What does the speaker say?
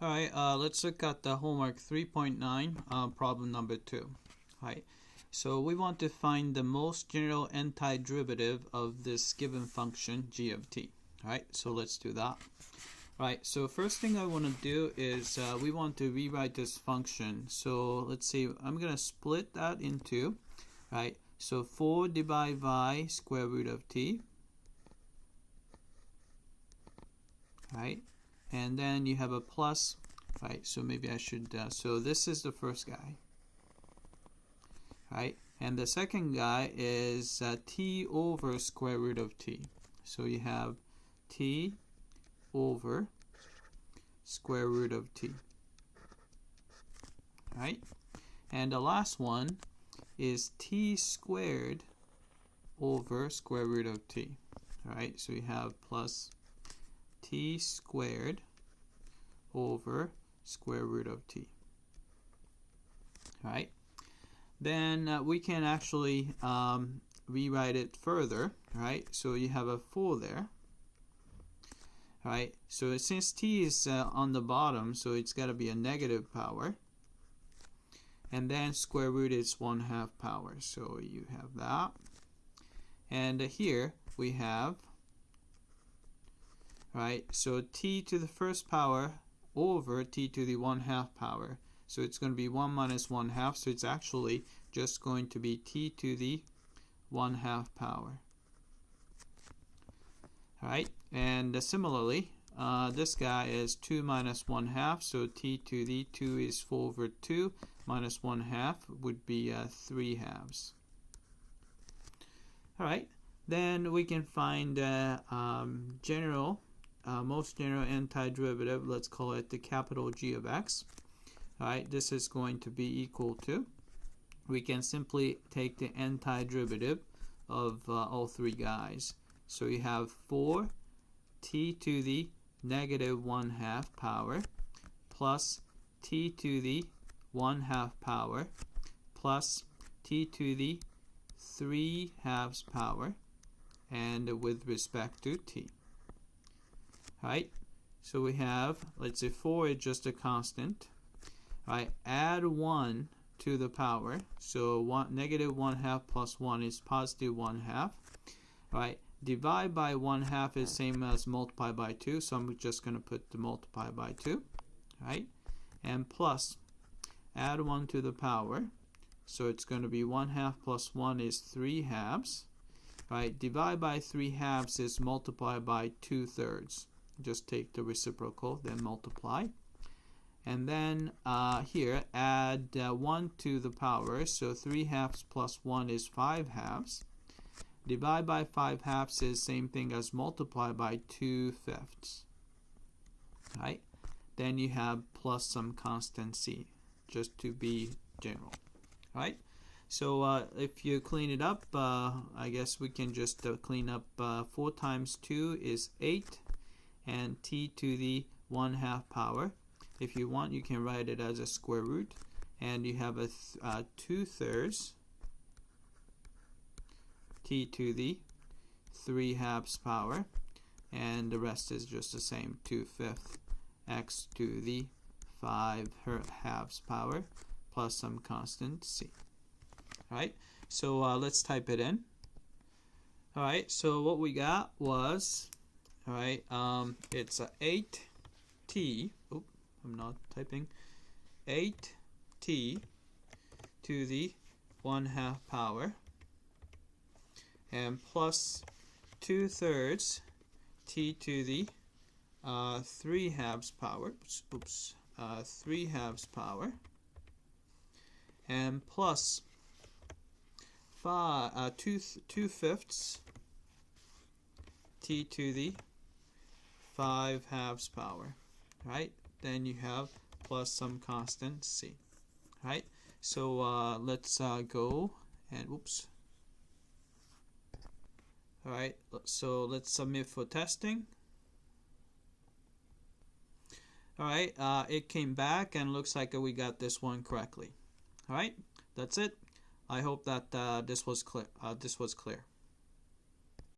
Alright, let's look at the homework 3.9, problem number 2. Alright, so we want to find the most general antiderivative of this given function g of t. Alright, so let's do that. Alright, so first thing I want to do is we want to rewrite this function. So let's see, I'm going to split that into, right, so 4 divided by square root of t. Right, and then you have a plus, right, so maybe I should, so this is the first guy, right, and the second guy is t over square root of t. So you have t over square root of t, right, and the last one is t squared over square root of t. Alright, so you have plus t squared over square root of t. Alright, then we can actually rewrite it further. Right, so you have a 4 there. Right, so since t is on the bottom, so it's got to be a negative power, and then square root is 1/2 power, so you have that. And here we have, right, so t to the first power over t to the 1/2 power. So it's going to be 1 minus 1/2, so it's actually just going to be t to the 1/2 power. Alright, and similarly, this guy is 2 minus 1/2, so t to the 2 is 4 over 2, minus 1/2 would be 3/2. Alright, then we can find most general antiderivative, let's call it the capital G of x. Alright, this is going to be equal to, we can simply take the antiderivative of all three guys. So you have 4 t to the negative 1/2 power plus t to the 1/2 power plus t to the 3/2 power, and with respect to t. Right, so we have, let's say 4 is just a constant. Right, add 1 to the power, so negative 1/2 plus 1 is positive 1/2. Right, divide by 1/2 is same as multiply by 2, so I'm just going to put the multiply by 2. Right, and plus add 1 to the power, so it's going to be 1/2 plus 1 is 3/2. Right, divide by 3/2 is multiply by 2/3. Just take the reciprocal, then multiply. And then here add 1 to the power, so 3/2 plus 1 is 5/2. Divide by 5/2 is same thing as multiply by 2/5. Right, then you have plus some constant c, just to be general. Right, so if you clean it up, I guess we can just clean up 4 times 2 is 8, and t to the 1/2 power. If you want, you can write it as a square root, and you have a 2/3 t to the 3/2 power, and the rest is just the same, 2/5 x to the 5/2 power plus some constant c. Alright, so let's type it in. Alright, so what we got was, alright, it's 8t, I'm not typing, 8t to the 1/2 power, and plus 2/3 t to the 3/2 power, 3/2 power, and plus 2/5 t to the 5/2 power. Right, then you have plus some constant c. Right, so let's go and Alright, so let's submit for testing. Alright, it came back and looks like we got this one correctly. Alright, that's it. I hope that this was clear.